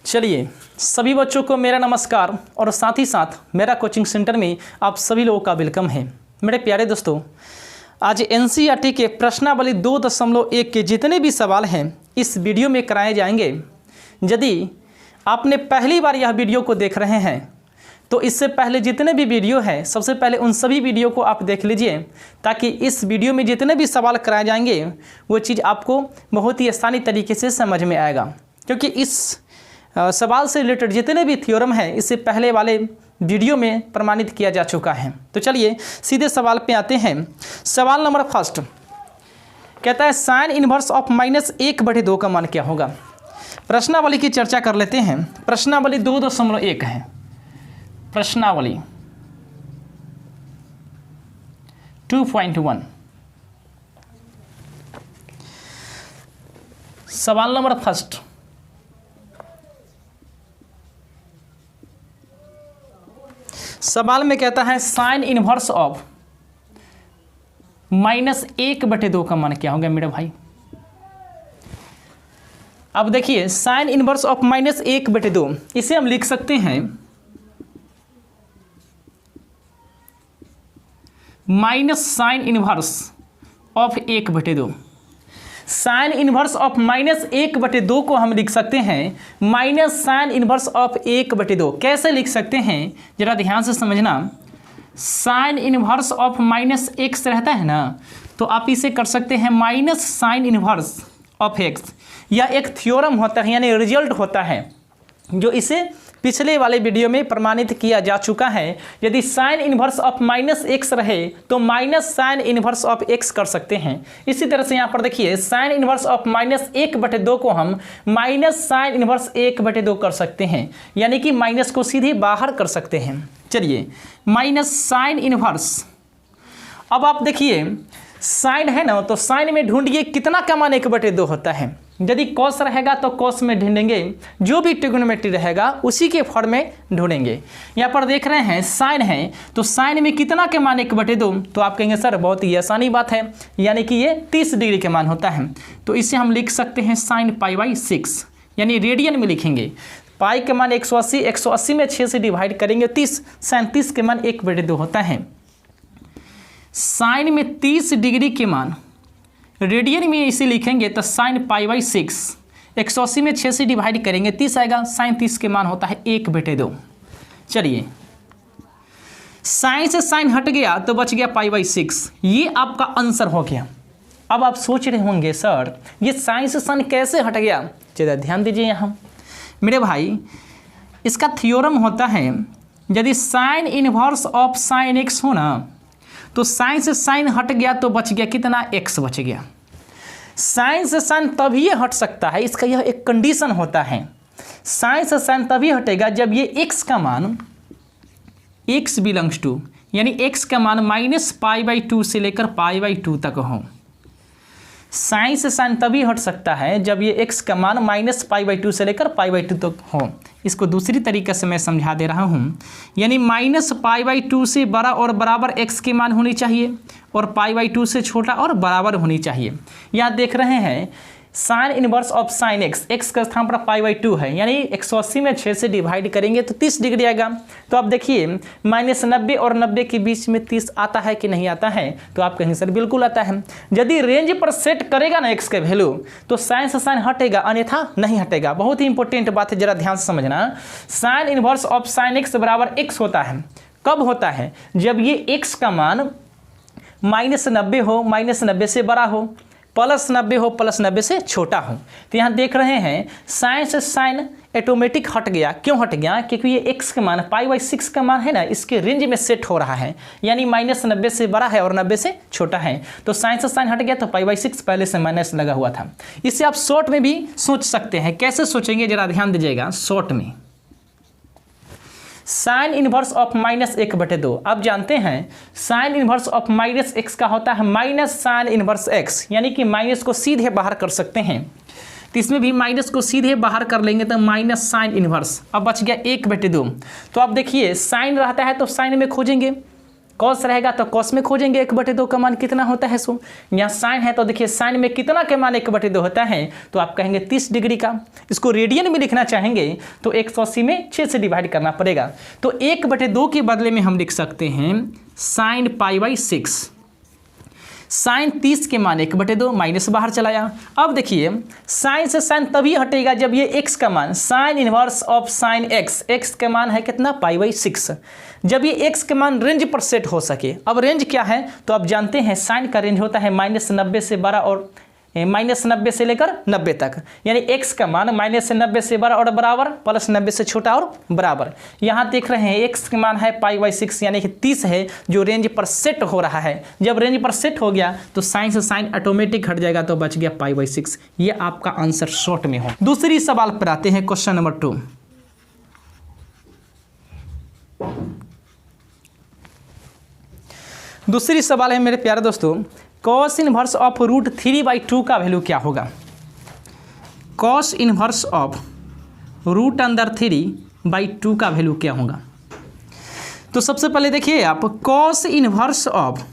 चलिए सभी बच्चों को मेरा नमस्कार और साथ ही साथ मेरा कोचिंग सेंटर में आप सभी लोगों का वेलकम है। मेरे प्यारे दोस्तों, आज एनसीईआरटी के प्रश्नावली 2.1 के जितने भी सवाल हैं इस वीडियो में कराए जाएंगे। यदि आपने पहली बार यह वीडियो को देख रहे हैं तो इससे पहले जितने भी वीडियो हैं सबसे पहले उन सभी वीडियो को आप देख लीजिए, ताकि इस वीडियो में जितने भी सवाल कराए जाएंगे वो चीज़ आपको बहुत ही आसानी तरीके से समझ में आएगा, क्योंकि इस सवाल से रिलेटेड जितने भी थ्योरम हैं इससे पहले वाले वीडियो में प्रमाणित किया जा चुका है। तो चलिए सीधे सवाल पे आते हैं। सवाल नंबर फर्स्ट कहता है साइन इनवर्स ऑफ -1/2 का मान क्या होगा। प्रश्नावली की चर्चा कर लेते हैं। प्रश्नावली 2.1 है। प्रश्नावली 2.1 सवाल नंबर फर्स्ट सवाल में कहता है साइन इनवर्स ऑफ -1/2 का मान क्या होगा मेरे भाई। अब देखिए साइन इनवर्स ऑफ -1/2 इसे हम लिख सकते हैं minus sine inverse of 1/2। Sine inverse of -1/2 को हम लिख सकते हैं माइनस साइन इनवर्स ऑफ 1/2। कैसे लिख सकते हैं जरा ध्यान से समझना। साइन इनवर्स ऑफ -x रहता है ना, तो आप इसे कर सकते हैं minus sine inverse of x। यह एक थ्योरम होता है, यानी रिजल्ट होता है, जो इसे पिछले वाले वीडियो में प्रमाणित किया जा चुका है। यदि साइन इनवर्स ऑफ -x रहे तो minus sine inverse of x कर सकते हैं। इसी तरह से यहाँ पर देखिए साइन इनवर्स ऑफ -1/2 को हम माइनस साइन इनवर्स 1/2 कर सकते हैं, यानी कि माइनस को सीधे बाहर कर सकते हैं। चलिए माइनस साइन इनवर्स, अब आप देखिए साइन है ना, तो साइन में ढूंढिए कितना का मान 1/2 होता है। यदि कॉस रहेगा तो कॉस में ढूंढेंगे, जो भी ट्रिग्नोमेट्री रहेगा उसी के फॉर्म में ढूंढेंगे। यहाँ पर देख रहे हैं साइन है, तो साइन में कितना के मान 1/2, तो आप कहेंगे सर बहुत ही आसानी बात है, यानी कि ये 30 डिग्री के मान होता है। तो इसे हम लिख सकते हैं साइन π/6, यानी रेडियन में लिखेंगे। पाई के मान 180, 180 में 6 से डिवाइड करेंगे 30, 37 के मान 1/2 होता है। साइन में 30 डिग्री के मान रेडियन में इसे लिखेंगे तो साइन π/6, 180 में 6 से डिवाइड करेंगे 30 आएगा, साइन 30 के मान होता है 1/2। चलिए साइन से साइन हट गया तो बच गया π/6, ये आपका आंसर हो गया। अब आप सोच रहे होंगे सर ये साइन से साइन कैसे हट गया। चलिए ध्यान दीजिए यहाँ मेरे भाई, इसका थ्योरम होता है यदि sine inverse of sine x हो ना, तो साइन से साइन हट गया तो बच गया कितना, x बच गया। साइन से साइन तभी हट सकता है, इसका यह एक कंडीशन होता है। साइन से साइन तभी हटेगा जब ये x का मान x बिलोंग्स टू, यानी x का मान -π/2 से लेकर π/2 तक हो। साइन से साइन तभी हट सकता है जब ये x का मान -π/2 से लेकर π/2 तक हो। इसको दूसरी तरीके से मैं समझा दे रहा हूँ, यानी -π/2 से बड़ा और बराबर x की मान होनी चाहिए और π/2 से छोटा और बराबर होनी चाहिए। यहाँ देख रहे हैं sine inverse of sine x का स्थान पर π/2 है, यानी 180 में 6 से डिवाइड करेंगे तो 30 डिग्री आएगा। तो आप देखिए -90 और 90 के बीच में 30 आता है कि नहीं आता है, तो आप कहेंगे सर बिल्कुल आता है। यदि रेंज पर सेट करेगा ना x का वैल्यू तो साइन से साइन हटेगा, अन्यथा नहीं हटेगा। बहुत ही इंपॉर्टेंट बात है, जरा ध्यान से समझना। Sine inverse of sine x बराबर x होता है, कब होता है, जब ये x का मान -90 हो, -90 से बड़ा हो, +90 हो, +90 से छोटा हो। तो यहाँ देख रहे हैं साइन से साइन ऑटोमेटिक हट गया। क्यों हट गया, क्योंकि ये x का मान π/6 का मान है ना, इसके रेंज में सेट हो रहा है, यानी -90 से बड़ा है और 90 से छोटा है। तो साइन से साइन हट गया तो π/6 पहले से माइनस लगा हुआ था। इससे आप शॉर्ट में भी सोच सकते हैं। कैसे सोचेंगे जरा ध्यान दीजिएगा। शॉर्ट में साइन इनवर्स ऑफ -1/2, आप जानते हैं साइन इनवर्स ऑफ -x का होता है माइनस साइन इनवर्स x, यानी कि माइनस को सीधे बाहर कर सकते हैं। तो इसमें भी माइनस को सीधे बाहर कर लेंगे तो माइनस साइन इनवर्स, अब बच गया 1/2। तो आप देखिए साइन रहता है तो साइन में खोजेंगे, कॉस रहेगा तो कॉस में खोजेंगे 1/2 का मान कितना होता है। सो यहाँ साइन है तो देखिए साइन में कितना के मान 1/2 होता है, तो आप कहेंगे 30 डिग्री का। इसको रेडियन में लिखना चाहेंगे तो 180 में 6 से डिवाइड करना पड़ेगा। तो 1/2 के बदले में हम लिख सकते हैं साइन π/6। साइन 30 के मान 1/2 माइनस बाहर चलाया। अब देखिए साइन से साइन तभी हटेगा जब ये x का मान sine inverse of sine x का मान है कितना π/6, जब ये x के मान रेंज पर सेट हो सके। अब रेंज क्या है तो आप जानते हैं साइन का रेंज होता है -90 से 12 और -90 से लेकर 90 तक, यानी x का मान -90 से 12 और बराबर प्लस 90 से छोटा और बराबर। यहाँ देख रहे हैं x का मान है π/6 यानी कि 30 है जो रेंज पर सेट हो रहा है। जब रेंज पर सेट हो गया तो साइन से साइन ऑटोमेटिक हट जाएगा तो बच गया π/6। ये आपका आंसर शॉर्ट में हो। दूसरी सवाल पर आते हैं, क्वेश्चन नंबर 2। दूसरी सवाल है मेरे प्यारे दोस्तों, कॉस इनवर्स ऑफ √3/2 का वैल्यू क्या होगा। कॉस इनवर्स ऑफ √3/2 का वैल्यू क्या होगा। तो सबसे पहले देखिए आप कॉस इनवर्स ऑफ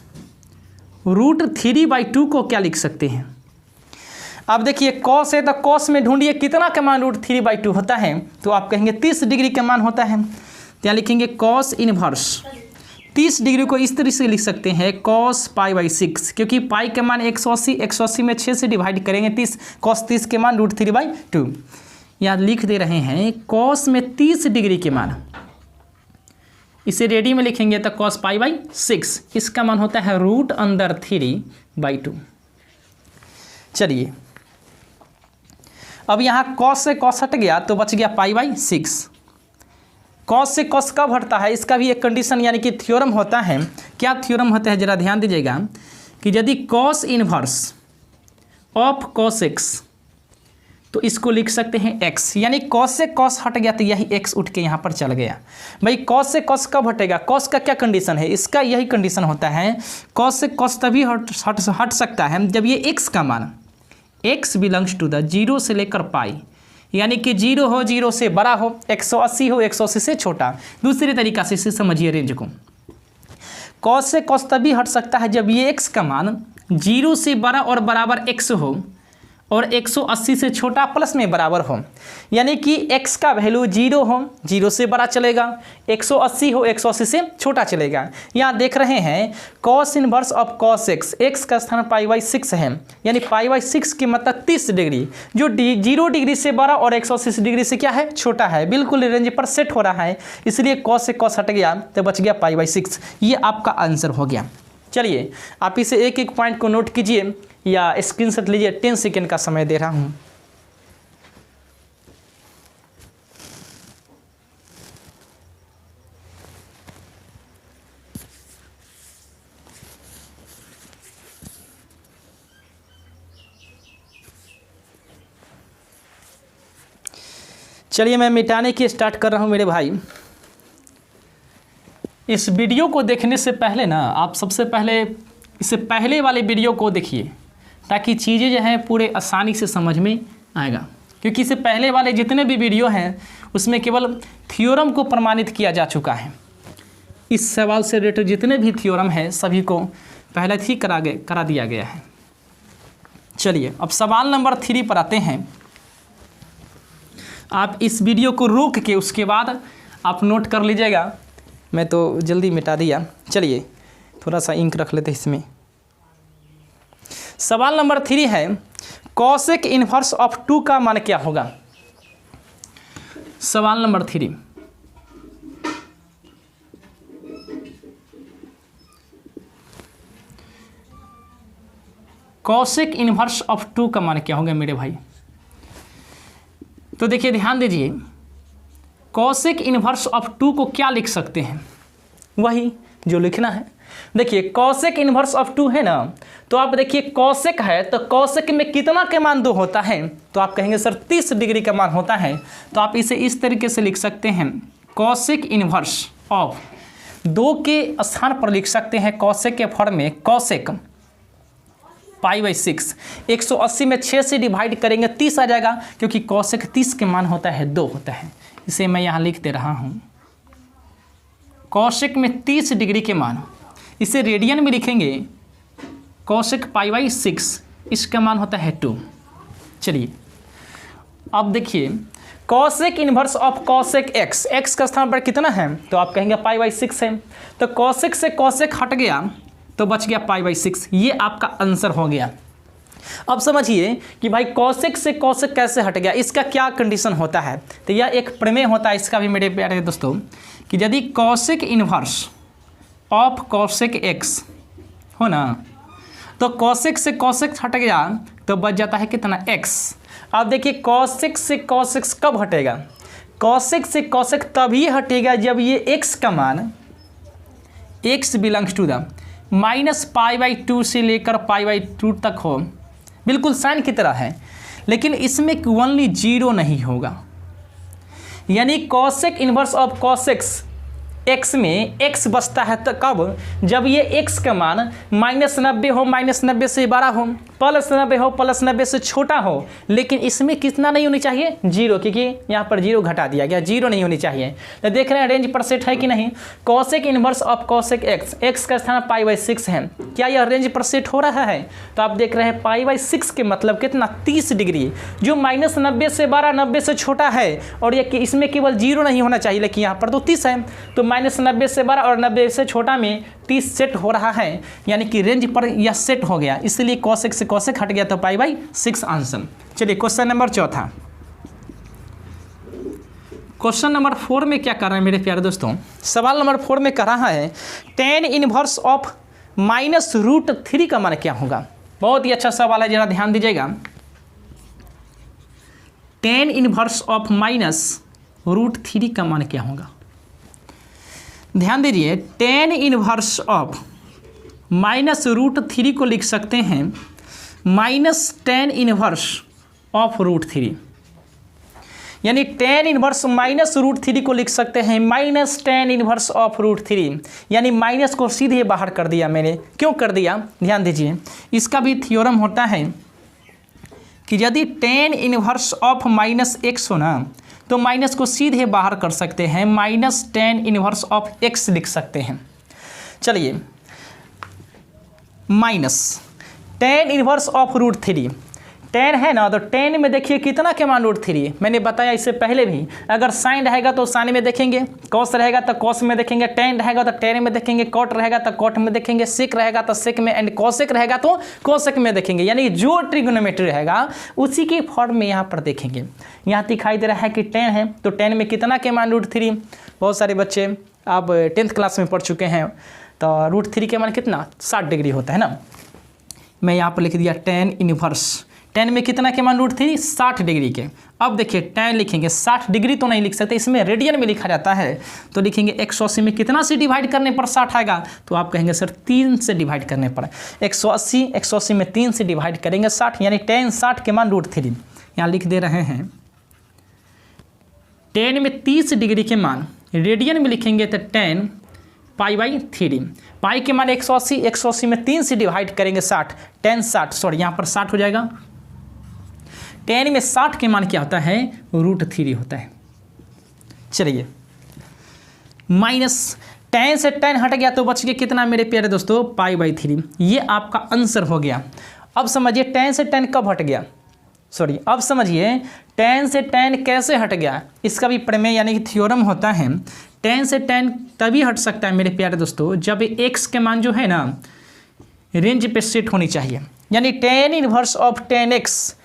√3/2 को क्या लिख सकते हैं। अब देखिए कॉस है तो कॉस में ढूंढिए कितना का मान √3/2 होता है, तो आप कहेंगे 30 डिग्री का मान होता है। तो यहाँ लिखेंगे कॉस इनवर्स 30 डिग्री को इस तरह से लिख सकते हैं cos π/6, क्योंकि पाई का मान 180 में 6 से डिवाइड करेंगे 30, cos 30 के मान √3/2। यहाँ लिख दे रहे हैं cos में 30 डिग्री के मान, इसे रेडी में लिखेंगे तो cos π/6, इसका मान होता है √3/2। चलिए अब यहाँ cos से cos हट गया तो बच गया π/6। कॉस से कॉस कब हटता है इसका भी एक कंडीशन यानी कि थ्योरम होता है। क्या थ्योरम होता है जरा ध्यान दीजिएगा कि यदि cos inverse of cos x तो इसको लिख सकते हैं x, यानी कॉस से कॉस हट गया तो यही x उठ के यहाँ पर चल गया। भाई कॉस से कॉस कब हटेगा, कॉस का क्या कंडीशन है, इसका यही कंडीशन होता है। कॉस से कॉस तभी हट सकता है जब ये x का मान x बिलोंग्स टू द 0 से लेकर पाई, यानी कि 0 हो 0 से बड़ा हो, 180 हो 180 से छोटा। दूसरे तरीका से इसे समझिए रेंज को, कॉस से कॉस तभी हट सकता है जब ये x का मान 0 से बड़ा और बराबर x हो और 180 से छोटा प्लस में बराबर हो, यानी कि x का वैल्यू 0 हो 0 से बड़ा चलेगा, 180 हो 180 से छोटा चलेगा। यहाँ देख रहे हैं cos inverse of cos x का स्थान π/6 है, यानी π/6 की मतलब 30 डिग्री, जो 0 डिग्री से बड़ा और 180 डिग्री से क्या है छोटा है, बिल्कुल रेंज पर सेट हो रहा है, इसलिए cos से cos हट गया तो बच गया π/6। ये आपका आंसर हो गया। चलिए आप इसे एक एक पॉइंट को नोट कीजिए या स्क्रीनशॉट लीजिए, 10 सेकेंड का समय दे रहा हूं। चलिए मैं मिटाने की स्टार्ट कर रहा हूं मेरे भाई। इस वीडियो को देखने से पहले ना आप सबसे पहले इससे पहले वाले वीडियो को देखिए ताकि चीज़ें जो हैं पूरे आसानी से समझ में आएगा, क्योंकि इससे पहले वाले जितने भी वीडियो हैं उसमें केवल थ्योरम को प्रमाणित किया जा चुका है। इस सवाल से रिलेटेड जितने भी थ्योरम हैं सभी को पहले ही करा दिया गया है। चलिए अब सवाल नंबर 3 पर आते हैं। आप इस वीडियो को रोक के उसके बाद आप नोट कर लीजिएगा, मैं तो जल्दी मिटा दिया। चलिए थोड़ा सा इंक रख लेते हैं इसमें। सवाल नंबर 3 है कॉसेक इनवर्स ऑफ 2 का मान क्या होगा। सवाल नंबर 3, कॉसेक इनवर्स ऑफ 2 का मान क्या होगा मेरे भाई। तो देखिए ध्यान दीजिए, कॉसेक इनवर्स ऑफ 2 को क्या लिख सकते हैं, वही जो लिखना है। देखिए कॉसेक इनवर्स ऑफ 2 है ना, तो आप देखिए कॉसेक है तो कॉसेक में कितना के मान 2 होता है, तो आप कहेंगे सर 30 डिग्री का मान होता है। तो आप इसे इस तरीके से लिख सकते हैं, कॉसेक इनवर्स ऑफ 2 के स्थान पर लिख सकते हैं कॉसेक के फॉर्म में कॉसेक π/6। 180 में 6 से डिवाइड करेंगे 30 आ जाएगा, क्योंकि कॉसेक 30 के मान होता है 2 होता है। इसे मैं यहाँ लिख दे रहा हूँ, कॉसेक में 30 डिग्री के मान इसे रेडियन में लिखेंगे कोसेक पाई बाई 6, इसका मान होता है 2। चलिए अब देखिए cosec inverse of cosec x, x का स्थान पर कितना है तो आप कहेंगे पाई बाई 6 है, तो कोसेक से कोसेक हट गया तो बच गया पाई बाई 6, ये आपका आंसर हो गया। अब समझिए कि भाई कोसेक से कोसेक कैसे हट गया, इसका क्या कंडीशन होता है, तो यह एक प्रमेय होता है इसका भी मेरे प्यारे दोस्तों, कि यदि cosec inverse of cosec x हो ना, तो कोसेक से कोसेक हट गया तो बच जाता है कितना एक्स। अब देखिए कोसेक से कोसेक कब हटेगा, कोसेक से कोसेक तभी हटेगा जब ये एक्स का मान x belongs to the minus pi by 2 से लेकर पाई बाई 2 तक हो, बिल्कुल साइन की तरह है, लेकिन इसमें ओनली 0 नहीं होगा। यानी कोसेक इन्वर्स ऑफ कोसेक्स एक्स में एक्स बचता है तो कब, जब ये एक्स का मान -90 हो, -90 से बड़ा हो, +90 हो, +90 से छोटा हो, लेकिन इसमें कितना नहीं होनी चाहिए 0, क्योंकि यहाँ पर 0 घटा दिया गया, 0 नहीं होनी चाहिए। तो देख रहे हैं रेंज पर सेट है कि नहीं। Cosec inverse of cosec x, x का स्थान पाई बाई 6 है, क्या यह रेंज पर सेट हो रहा है, तो आप देख रहे हैं पाई बाई 6 के मतलब कितना 30 डिग्री, जो -90 से बड़ा 90 से छोटा है, और ये इसमें केवल 0 नहीं होना चाहिए, लेकिन यहाँ पर तो 30 है, तो -90 से बड़ा और 90 से छोटा में 30 सेट हो रहा है, यानी कि रेंज पर यह सेट हो गया, इसलिए कोसेक से कोसेक हट गया तो पाई बाई 6 आंसर। चलिए क्वेश्चन नंबर चौथा, क्वेश्चन नंबर 4 में क्या कर रहे हैं मेरे प्यारे दोस्तों, सवाल नंबर 4 में कर रहा है tan इनवर्स ऑफ -√3 का मान क्या होगा। बहुत ही अच्छा सवाल है, जरा ध्यान दीजिएगा। tan इनवर्स ऑफ -√3 का मान क्या होगा, ध्यान दीजिए। tan इनवर्स ऑफ -√3 को लिख सकते हैं -tan इनवर्स ऑफ √3, यानी tan इनवर्स -√3 को लिख सकते हैं -tan इनवर्स ऑफ √3, यानी माइनस को सीधे बाहर कर दिया मैंने। क्यों कर दिया, ध्यान दीजिए, इसका भी थ्योरम होता है कि यदि tan इनवर्स ऑफ -x हो ना, तो माइनस को सीधे बाहर कर सकते हैं, -tan इनवर्स ऑफ x लिख सकते हैं। चलिए -tan इनवर्स ऑफ √3, tan है ना, तो tan में देखिए कितना के मान √3, मैंने बताया इससे पहले भी, अगर साइन रहेगा तो साइन में देखेंगे, कॉस रहेगा तो कॉस में देखेंगे, tan रहेगा तो tan में देखेंगे, कॉट रहेगा तो कॉट में देखेंगे, सेक रहेगा तो सेक में, एंड कोसेक रहेगा तो कोसेक में देखेंगे, यानी जो ट्रिग्नोमेट्री रहेगा उसी के फॉर्म में यहाँ पर देखेंगे। यहाँ दिखाई दे रहा है कि tan है, तो tan में कितना के मान √3, बहुत सारे बच्चे आप 10th क्लास में पढ़ चुके हैं, तो √3 के मान कितना 60 डिग्री होता है ना। मैं यहाँ पर लिख दिया tan इनवर्स, tan में कितना के मान √3 60 डिग्री के। अब देखिए tan लिखेंगे 60 डिग्री तो नहीं लिख सकते, इसमें रेडियन में लिखा जाता है, तो लिखेंगे 180 में कितना से डिवाइड करने पर 60 आएगा, तो आप कहेंगे सर 3 से डिवाइड करने पर। 180 में 3 से डिवाइड करेंगे 60, यानी tan 60 के मान √3। यहाँ लिख दे रहे हैं tan में 30 डिग्री के मान रेडियन में लिखेंगे तो tan पाई बाई 3, पाई के मान 180, 180 में 3 से डिवाइड करेंगे 60, tan 60, सॉरी यहाँ पर 60 हो जाएगा। tan में 60 के मान क्या होता है √3 होता है। चलिए माइनस tan से tan हट गया तो बच गया कितना मेरे प्यारे दोस्तों पाई बाई 3, ये आपका आंसर हो गया। अब समझिए tan से tan कब हट गया, सॉरी अब समझिए tan से tan कैसे हट गया, इसका भी प्रमेय यानी कि थ्योरम होता है। tan से tan तभी हट सकता है मेरे प्यारे दोस्तों जब x के मान जो है ना रेंज पे सेट होनी चाहिए, यानी tan inverse of tan x,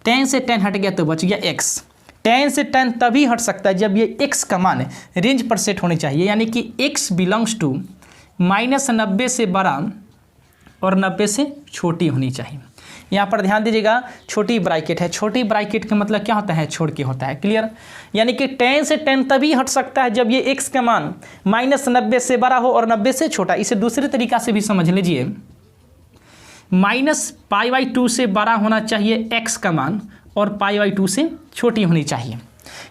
tan से tan हट गया तो बच गया x। tan से tan तभी हट सकता है जब ये x का मान रेंज पर सेट होनी चाहिए, यानी कि x बिलोंग्स टू -90 से बड़ा और 90 से छोटी होनी चाहिए। यहाँ पर ध्यान दीजिएगा, छोटी ब्रैकेट है, छोटी ब्रैकेट का मतलब क्या होता है छोड़ के होता है, क्लियर। यानी कि tan से tan तभी हट सकता है जब ये x का मान -90 से बड़ा हो और 90 से छोटा। इसे दूसरे तरीका से भी समझ लीजिए, -π/2 से बड़ा होना चाहिए x का मान और π/2 से छोटी होनी चाहिए।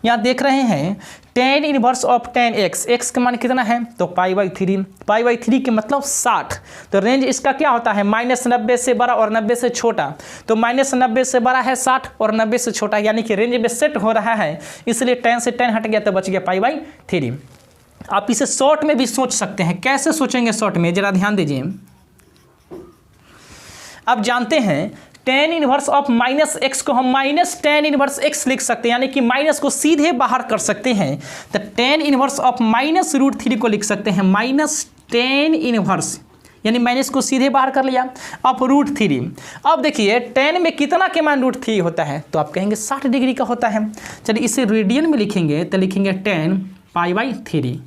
यहाँ देख रहे हैं tan inverse of tan x, x का मान कितना है तो π/3, π/3 के मतलब 60, तो रेंज इसका क्या होता है -90 से बड़ा और 90 से छोटा, तो -90 से बड़ा है 60 और 90 से छोटा, यानी कि रेंज में सेट हो रहा है, इसलिए tan से tan हट गया तो बच गया π/3। आप इसे शॉर्ट में भी सोच सकते हैं। कैसे सोचेंगे शॉर्ट में, जरा ध्यान दीजिए। आप जानते हैं tan inverse of minus x को हम माइनस tan इनवर्स एक्स लिख सकते हैं, यानी कि माइनस को सीधे बाहर कर सकते हैं। तो tan इनवर्स ऑफ माइनस √3 को लिख सकते हैं माइनस tan इनवर्स, यानी माइनस को सीधे बाहर कर लिया, अब √3। अब देखिए tan में कितना के मान √3 होता है, तो आप कहेंगे 60 डिग्री का होता है। चलिए इसे रेडियन में लिखेंगे तो लिखेंगे tan π/3।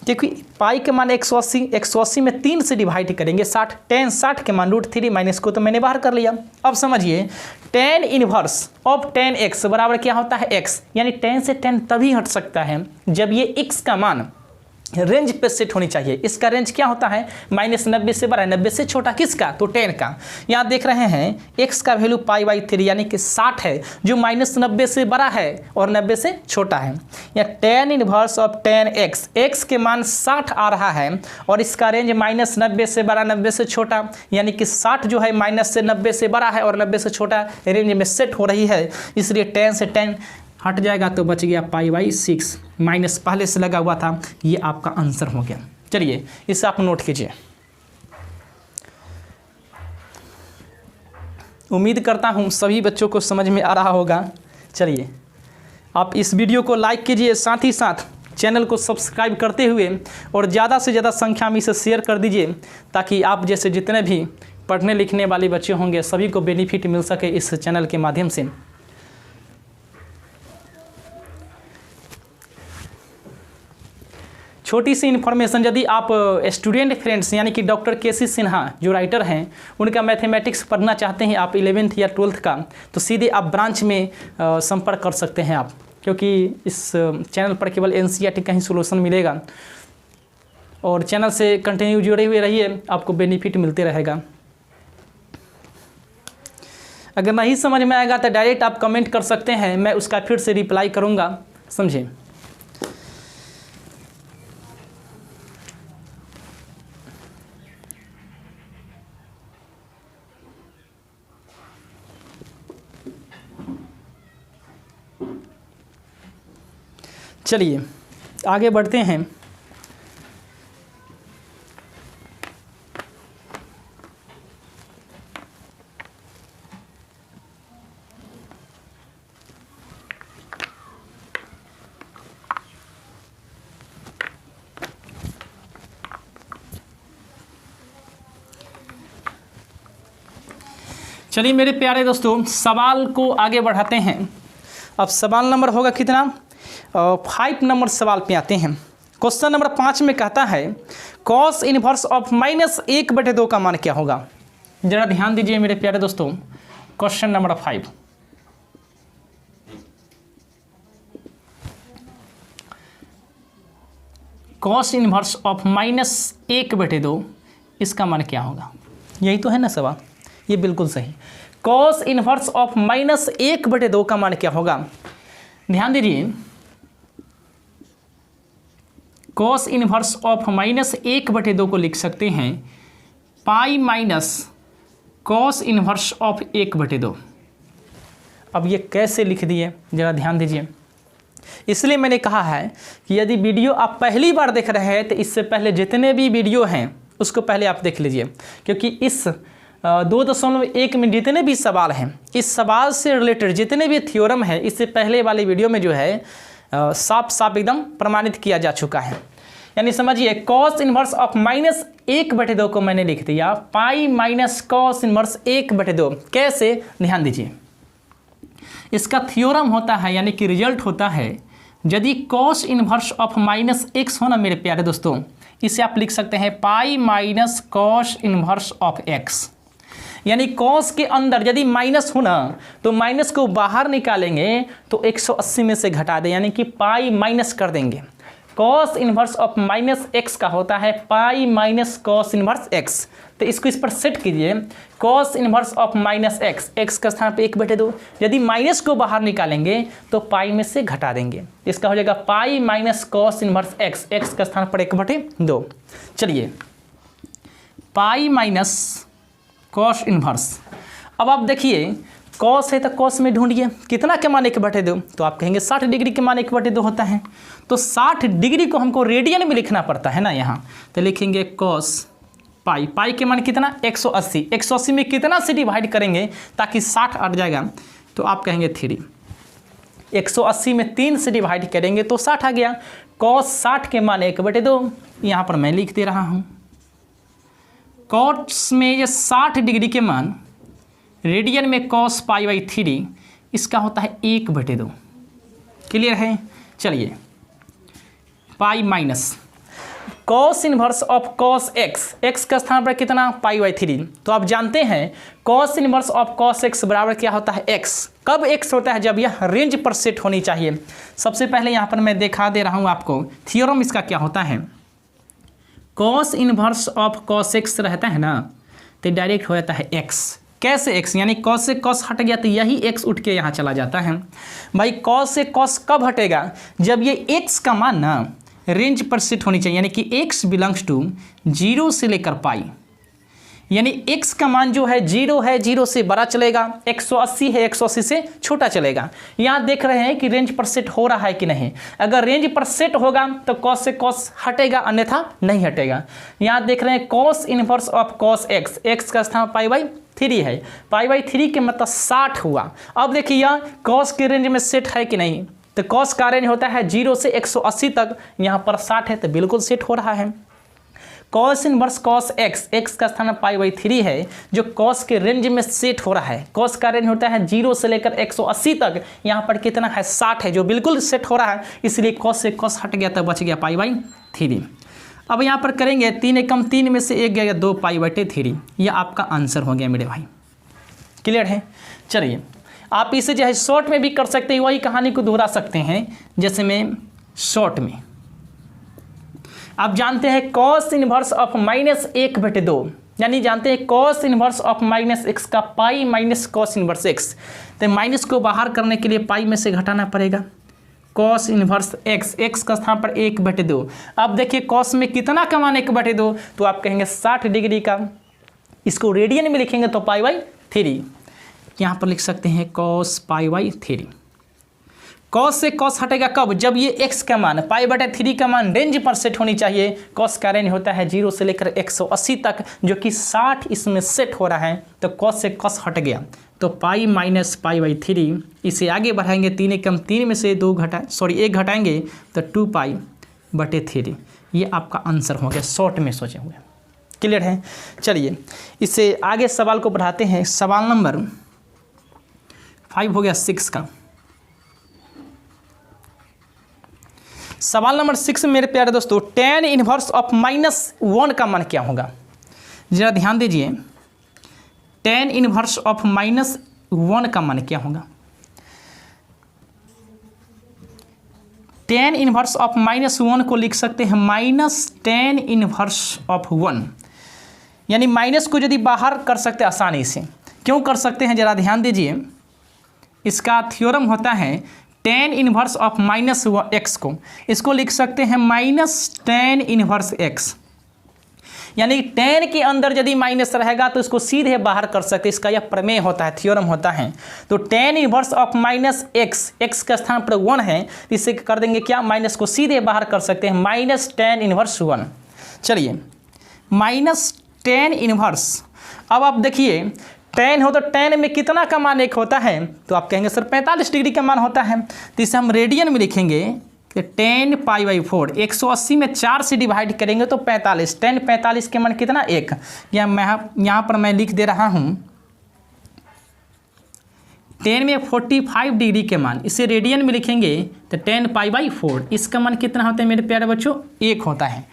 देखिए पाई के मान 180, 180 में 3 से डिवाइड करेंगे 60, tan 60 के मान √3, माइनस को तो मैंने बाहर कर लिया। अब समझिए tan inverse of tan x बराबर क्या होता है x, यानी tan से tan तभी हट सकता है जब ये x का मान रेंज पे सेट होनी चाहिए। इसका रेंज क्या होता है, -90 से बड़ा, 90 से छोटा, किसका, तो tan का। यहाँ देख रहे हैं x का वैल्यू π/3 यानी कि 60 है, जो -90 से बड़ा है और 90 से छोटा है। या tan inverse of tan x, x के मान 60 आ रहा है और इसका रेंज -90 से बड़ा, 90 से छोटा, यानी कि 60 जो है माइनस से 90 से बड़ा है और 90 से छोटा रेंज में सेट हो रही है, इसलिए tan से tan हट जाएगा तो बच गया π/6, माइनस पहले से लगा हुआ था। ये आपका आंसर हो गया। चलिए इसे आप नोट कीजिए। उम्मीद करता हूँ सभी बच्चों को समझ में आ रहा होगा। चलिए आप इस वीडियो को लाइक कीजिए, साथ ही साथ चैनल को सब्सक्राइब करते हुए और ज़्यादा से ज़्यादा संख्या में इसे शेयर कर दीजिए, ताकि आप जैसे जितने भी पढ़ने लिखने वाले बच्चे होंगे सभी को बेनिफिट मिल सके इस चैनल के माध्यम से। छोटी सी इन्फॉर्मेशन, यदि आप स्टूडेंट फ्रेंड्स यानी कि डॉक्टर के.सी. सिन्हा जो राइटर हैं उनका मैथमेटिक्स पढ़ना चाहते हैं आप 11th या 12th का, तो सीधे आप ब्रांच में संपर्क कर सकते हैं आप, क्योंकि इस चैनल पर केवल NCERT का ही सोल्यूशन मिलेगा। और चैनल से कंटिन्यू जुड़े हुए रहिए, आपको बेनिफिट मिलते रहेगा। अगर नहीं समझ में आएगा तो डायरेक्ट आप कमेंट कर सकते हैं, मैं उसका फिर से रिप्लाई करूँगा, समझे। चलिए आगे बढ़ते हैं। चलिए मेरे प्यारे दोस्तों, सवाल को आगे बढ़ाते हैं। अब सवाल नंबर होगा कितना, 5 नंबर सवाल पे आते हैं। क्वेश्चन नंबर 5 में कहता है cos इनवर्स ऑफ -1/2 का मान क्या होगा। जरा ध्यान दीजिए मेरे प्यारे दोस्तों, question number 5। cos inverse of -1/2 इसका मान क्या होगा, यही तो है ना सवाल, ये बिल्कुल सही। cos इनवर्स ऑफ -1/2 का मान क्या होगा, ध्यान दीजिए। cos इनवर्स ऑफ -1/2 को लिख सकते हैं pi minus cos inverse of 1/2। अब ये कैसे लिख दिए, जरा ध्यान दीजिए। इसलिए मैंने कहा है कि यदि वीडियो आप पहली बार देख रहे हैं तो इससे पहले जितने भी वीडियो हैं उसको पहले आप देख लीजिए, क्योंकि इस 2.1 में जितने भी सवाल हैं, इस सवाल से रिलेटेड जितने भी थ्योरम है, इससे पहले वाले वीडियो में जो है साफ साफ एकदम प्रमाणित किया जा चुका है। यानी समझिए cos इनवर्स ऑफ -1/2 को मैंने लिख दिया पाई माइनस cos इनवर्स 1/2। कैसे, ध्यान दीजिए। इसका थ्योरम होता है, यानी कि रिजल्ट होता है, यदि cos इनवर्स ऑफ -x हो ना मेरे प्यारे दोस्तों, इसे आप लिख सकते हैं pi minus cos inverse of x। यानी cos के अंदर यदि माइनस हो ना तो माइनस को बाहर निकालेंगे तो 180 में से घटा दें, यानी कि पाई माइनस कर देंगे। cos इनवर्स ऑफ -x का होता है pi minus cos inverse x। तो इसको इस पर सेट कीजिए, cos inverse of -x, x का स्थान पे 1/2, यदि माइनस को बाहर निकालेंगे तो पाई में से घटा देंगे, इसका हो जाएगा pi minus cos inverse x, x का स्थान पर 1/2। चलिए पाई माइनस cos इनवर्स। अब आप देखिए कॉस है तो कॉस में ढूंढिए कितना के मान 1/2, तो आप कहेंगे 60 डिग्री के मान 1/2 होता है। तो 60 डिग्री को हमको रेडियन में लिखना पड़ता है ना यहाँ, तो लिखेंगे कॉस पाई, पाई के मान कितना 180, 180 में कितना से डिवाइड करेंगे ताकि 60 अट जाएगा, तो आप कहेंगे 3। 180 में 3 से डिवाइड करेंगे तो 60 आ गया। कॉस 60 के मान 1/2, यहाँ पर मैं लिख दे रहा हूँ। कॉस में ये 60 डिग्री के मान रेडियन में कॉस π/3 इसका होता है 1/2। क्लियर है। चलिए pi minus cos inverse of cos x, x का स्थान पर कितना π/3, तो आप जानते हैं cos inverse of cos x बराबर क्या होता है एक्स। कब एक्स होता है, जब यह रेंज पर सेट होनी चाहिए। सबसे पहले यहाँ पर मैं दिखा दे रहा हूँ आपको थ्योरम इसका क्या होता है। Cos inverse of cos x रहता है ना, तो डायरेक्ट हो जाता है एक्स। कैसे एक्स, यानी कॉस से कॉस हट गया तो यही एक्स उठ के यहाँ चला जाता है। भाई कॉस से कॉस कब हटेगा, जब ये एक्स का मान ना रेंज पर सेट होनी चाहिए, यानी कि x बिलोंग्स टू 0 से लेकर पाई, यानी x का मान जो है 0 है, 0 से बड़ा चलेगा, 180 है 180 से छोटा चलेगा। यहाँ देख रहे हैं कि रेंज पर सेट हो रहा है कि नहीं। अगर रेंज पर सेट होगा तो कॉस से कॉस हटेगा, अन्यथा नहीं हटेगा। यहाँ देख रहे हैं cos inverse of cos x, x का स्थान π/3 है, π/3 के मतलब 60 हुआ। अब देखिए यहाँ कॉस के रेंज में सेट है कि नहीं, तो कॉस का रेंज होता है 0 से 180 तक, यहाँ पर 60 है तो बिल्कुल सेट हो रहा है। Cos inverse cos x, x का स्थान π/3 है जो कॉस के रेंज में सेट हो रहा है। कॉस का रेंज होता है 0 से लेकर 180 तक, यहाँ पर कितना है 60 है जो बिल्कुल सेट हो रहा है, इसलिए कॉस से कॉस हट गया तो बच गया π/3। अब यहाँ पर करेंगे 3 एकम 3 में से 1 गया 2 π/3, यह आपका आंसर हो गया मेरे भाई। क्लियर है। चलिए आप इसे जो है शॉर्ट में भी कर सकते हैं, वही कहानी को दोहरा सकते हैं। जैसे में शॉर्ट में आप जानते हैं कॉस इनवर्स ऑफ -1/2, यानी जानते हैं कॉस इनवर्स ऑफ -x का pi minus cos inverse x, तो माइनस को बाहर करने के लिए पाई में से घटाना पड़ेगा। कॉस इनवर्स x, x का स्थान पर 1/2। अब देखिए कॉस में कितना का मान 1/2, तो आप कहेंगे 60 डिग्री का, इसको रेडियन में लिखेंगे तो π/3, यहाँ पर लिख सकते हैं कॉस π/3। कॉस से कॉस हटेगा कब, जब ये x का मान π/3 का मान रेंज पर सेट होनी चाहिए। कॉस का रेंज होता है 0 से लेकर 180 तक, जो कि 60 इसमें सेट हो रहा है, तो कॉस से कॉस हट गया तो पाई माइनस π/3। इसे आगे बढ़ाएंगे 3 एकम 3 में से 1 घटाएंगे तो 2π/3। ये आपका आंसर हो गया शॉर्ट में सोचे हुए। क्लियर है। चलिए इससे आगे सवाल को बढ़ाते हैं। सवाल नंबर 5 हो गया 6 का। सवाल नंबर 6 मेरे प्यारे दोस्तों, tan इनवर्स ऑफ -1 का मान क्या होगा। जरा ध्यान दीजिए, tan इनवर्स ऑफ -1 का मान क्या होगा। tan इनवर्स ऑफ -1 को लिख सकते हैं -tan इनवर्स ऑफ 1, यानी माइनस को यदि बाहर कर सकते हैं आसानी से। क्यों कर सकते हैं, जरा ध्यान दीजिए। इसका थ्योरम होता है tan इनवर्स ऑफ -x को, इसको लिख सकते हैं -tan इनवर्स x, यानी tan के अंदर यदि माइनस रहेगा तो इसको सीधे बाहर कर सकते हैं। इसका यह प्रमेय होता है, थ्योरम होता है। तो tan inverse of -x, x का स्थान पर 1 है, इससे कर देंगे क्या, माइनस को सीधे बाहर कर सकते हैं -tan इनवर्स 1। चलिए -tan इनवर्स, अब आप देखिए tan हो तो tan में कितना का मान 1 होता है, तो आप कहेंगे सर 45 डिग्री का मान होता है, तो इसे हम रेडियन में लिखेंगे कि tan π/4। 180 में 4 से डिवाइड करेंगे तो 45, tan 45 के मान कितना 1, यहाँ पर मैं लिख दे रहा हूँ tan में 45 डिग्री के मान, इसे रेडियन में लिखेंगे तो tan π/4, इसका मान कितना होता है मेरे प्यारे बच्चों 1 होता है।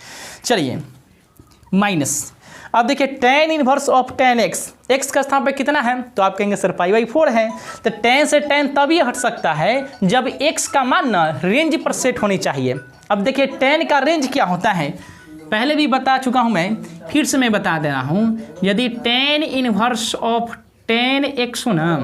चलिए माइनस, अब देखिए tan inverse of tan x, x का स्थान पर कितना है, तो आप कहेंगे सर π/4 है। तो tan से tan तभी हट सकता है जब x का मान ना रेंज पर सेट होनी चाहिए। अब देखिए tan का रेंज क्या होता है, पहले भी बता चुका हूं मैं, फिर से मैं बता दे रहा हूं। यदि tan inverse of tan x हो ना,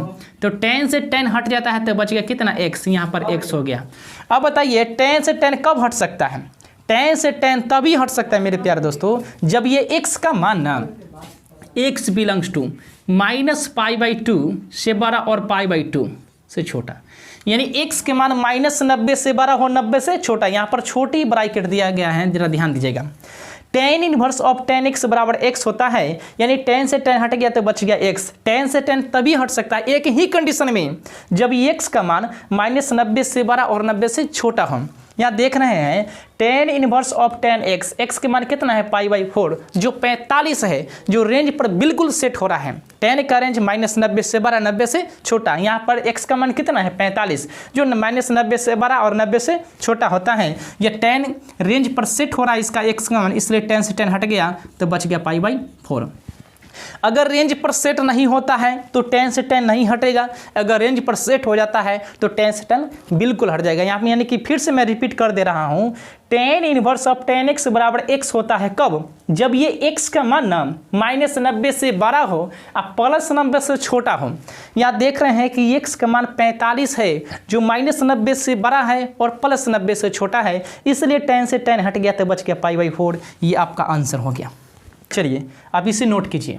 तो tan से tan हट जाता है तो बच गया कितना x, यहाँ पर x हो गया। अब बताइए tan से tan कब हट सकता है, tan से tan तभी हट सकता है मेरे प्यारे दोस्तों जब ये x का मान ना x बिलोंग्स टू -π/2 से बड़ा और π/2 से छोटा, यानी x के मान -90 से बड़ा हो 90 से छोटा। यहाँ पर छोटी ब्रैकेट दिया गया है, जरा ध्यान दीजिएगा। tan inverse of tan x बराबर x होता है, यानी tan से tan हट गया तो बच गया x। tan से tan तभी हट सकता है एक ही कंडीशन में, जब x का मान -90 से बड़ा और 90 से छोटा हो। यहाँ देख रहे हैं tan inverse of tan x, x के मान कितना है π/4 जो 45 है, जो रेंज पर बिल्कुल सेट हो रहा है। tan का रेंज -90 से बड़ा 90 से छोटा, यहाँ पर x का मान कितना है 45 जो -90 से बड़ा और 90 से छोटा होता है। यह tan रेंज पर सेट हो रहा है इसका x का मान, इसलिए tan से tan हट गया तो बच गया π/4। अगर रेंज पर सेट नहीं होता है तो tan से tan नहीं हटेगा, अगर रेंज पर सेट हो जाता है तो tan से tan बिल्कुल हट जाएगा। यहाँ पे यानी कि फिर से मैं रिपीट कर दे रहा हूँ, tan inverse of tan x बराबर x होता है कब, जब ये x का मान ना -90 से बड़ा हो और +90 से छोटा हो। यहाँ देख रहे हैं कि x का मान 45 है जो -90 से बड़ा है और +90 से छोटा है, इसलिए tan से tan हट गया तो बच गया π/4। ये आपका आंसर हो गया। चलिए आप इसे नोट कीजिए।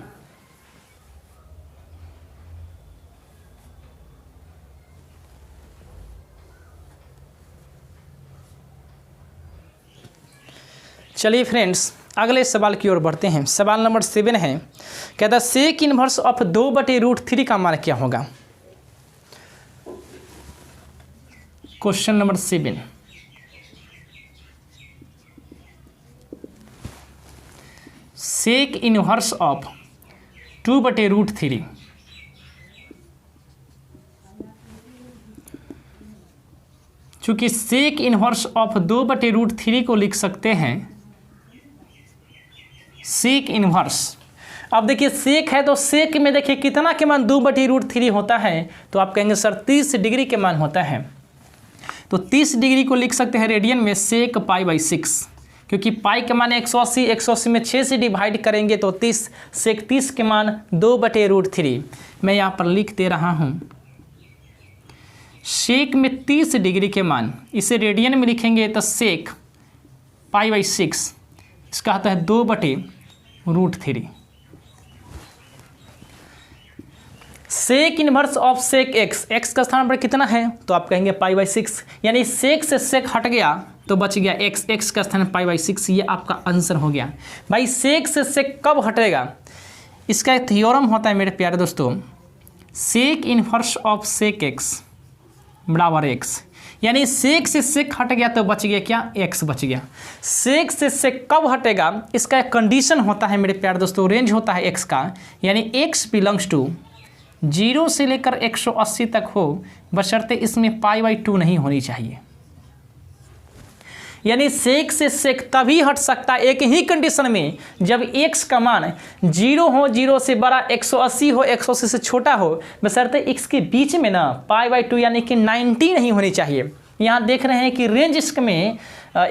चलिए फ्रेंड्स अगले सवाल की ओर बढ़ते हैं। सवाल नंबर 7 है, कहता सेक इनवर्स ऑफ 2/√3 का मान क्या होगा। Question number 7, sec inverse of 2/√3। चूंकि सेक इनवर्स ऑफ 2/√3 को लिख सकते हैं सेक इनवर्स। अब देखिए सेक है तो सेक में देखिए कितना के मान 2/√3 होता है, तो आप कहेंगे सर 30 डिग्री के मान होता है, तो 30 डिग्री को लिख सकते हैं रेडियन में सेक π/6, क्योंकि पाई के मान 180, 180 में 6 से डिवाइड करेंगे तो 30, सेक 30 के मान 2/√3। मैं यहाँ पर लिख दे रहा हूँ सेक में 30 डिग्री के मान, इसे रेडियन में लिखेंगे तो सेक π/6 इसका आता है 2/√3। Sec inverse of sec x, x का स्थान पर कितना है तो आप कहेंगे π/6, यानी सेक से सेक हट गया तो बच गया एक्स, एक्स का स्थान π/6। ये आपका आंसर हो गया। भाई सेक से सेक कब हटेगा, इसका एक थ्योरम होता है मेरे प्यारे दोस्तों, sec inverse of sec x बराबर एक्स, यानी सेक से सेक हट गया तो बच गया क्या, एक्स बच गया। सेक से सेक कब हटेगा, इसका एक कंडीशन होता है मेरे प्यारे दोस्तों, रेंज होता है एक्स का, यानी एक्स बिलोंग्स टू 0 से लेकर 180 तक हो, बशर्ते इसमें π/2 नहीं होनी चाहिए। यानी सेक से सेक तभी हट सकता है एक ही कंडीशन में, जब x का मान 0 हो, 0 से बड़ा, 180 हो, 180 से छोटा हो, बशर्ते x के बीच में ना π/2 यानी कि 90 नहीं होनी चाहिए। यहाँ देख रहे हैं कि रेंज इसमें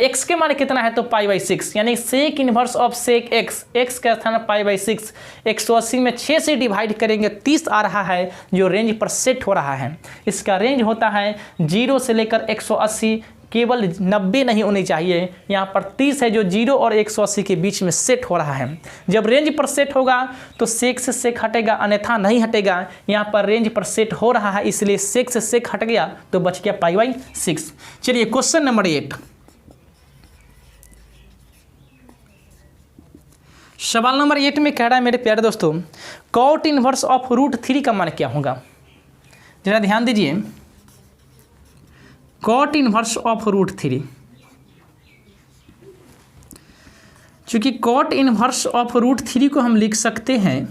x के मान कितना है तो π/6, यानी sec inverse of sec x, x का स्थान π/6, 180 में 6 से डिवाइड करेंगे 30 आ रहा है, जो रेंज पर सेट हो रहा है। इसका रेंज होता है 0 से लेकर 180, केवल 90 नहीं होनी चाहिए। यहाँ पर 30 है जो 0 और 180 के बीच में सेट हो रहा है। जब रेंज पर सेट होगा तो सेक से सेक हटेगा, अन्यथा नहीं हटेगा। यहाँ पर रेंज पर सेट हो रहा है, इसलिए सेक से सेक हट गया तो बच गया π/6। चलिए क्वेश्चन नंबर 8, सवाल नंबर 8 में कह रहा है मेरे प्यारे दोस्तों, कॉट इनवर्स ऑफ √3 का मान क्या होगा। जरा ध्यान दीजिए, कॉट इनवर्स ऑफ √3, चूंकि कॉट इनवर्स ऑफ √3 को हम लिख सकते हैं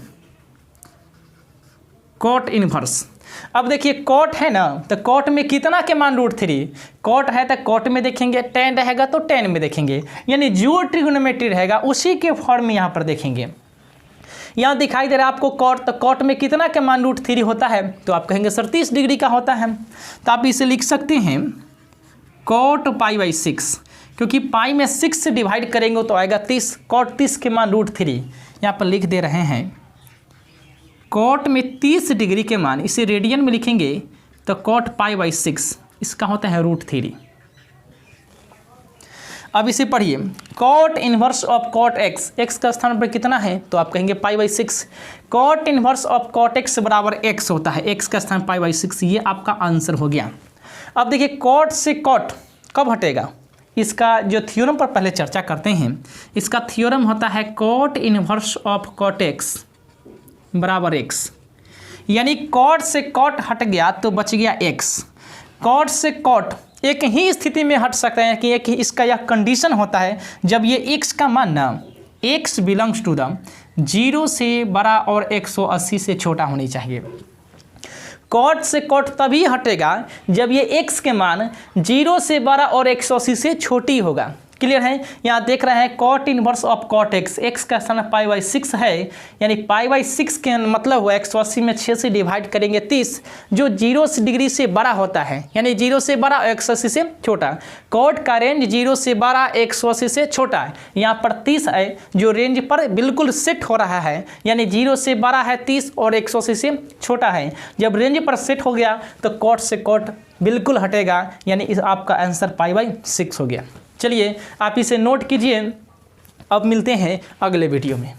कॉट इनवर्स। अब देखिए कॉट है ना, तो कॉट में कितना के मान √3, कॉट है तो कॉट में देखेंगे, tan रहेगा तो tan में देखेंगे, यानी जो ट्रिग्नोमेट्री रहेगा उसी के फॉर्म में यहाँ पर देखेंगे। यहाँ दिखाई दे रहा है आपको कॉट, तो कॉट में कितना के मान √3 होता है तो आप कहेंगे सर 30 डिग्री का होता है, तो आप इसे लिख सकते हैं कॉट π/6, क्योंकि पाई में 6 से डिवाइड करेंगे तो आएगा 30, कॉट 30 के मान √3। यहाँ पर लिख दे रहे हैं कॉट में 30 डिग्री के मान, इसे रेडियन में लिखेंगे तो कॉट π/6 इसका होता है √3। अब इसे पढ़िए, cot inverse of cot x, x का स्थान पर कितना है तो आप कहेंगे π/6। Cot inverse of cot x बराबर एक्स होता है, एक्स का स्थान π/6, ये आपका आंसर हो गया। अब देखिए कॉट से कॉट कब हटेगा, इसका जो थ्योरम पर पहले चर्चा करते हैं। इसका थ्योरम होता है cot inverse of cot x बराबर एक्स, यानी कॉट से कॉट हट गया तो बच गया एक्स। कॉट से कॉट एक ही स्थिति में हट सकते हैं कि एक ही इसका यह कंडीशन होता है जब ये x का मान ना x बिलोंग्स टू द 0 से बड़ा और 180 से छोटा होनी चाहिए। कॉट से कॉट तभी हटेगा जब ये x के मान 0 से बड़ा और 180 से छोटी होगा। क्लियर है, यहाँ देख रहे हैं cot inverse of cot x, x का स्थान π/6 है, यानी π/6 के मतलब हुआ 180 में 6 से डिवाइड करेंगे 30, जो 0 डिग्री से बड़ा होता है, यानी 0 से बड़ा 180 से छोटा। कॉट का रेंज 0 से बड़ा 180 से छोटा है, यहाँ पर 30 है जो रेंज पर बिल्कुल सेट हो रहा है, यानी 0 से बड़ा है 30 और 180 से छोटा है। जब रेंज पर सेट हो गया तो कॉट से कॉट बिल्कुल हटेगा, यानी इस आपका आंसर π/6 हो गया। चलिए आप इसे नोट कीजिए। अब मिलते हैं अगले वीडियो में।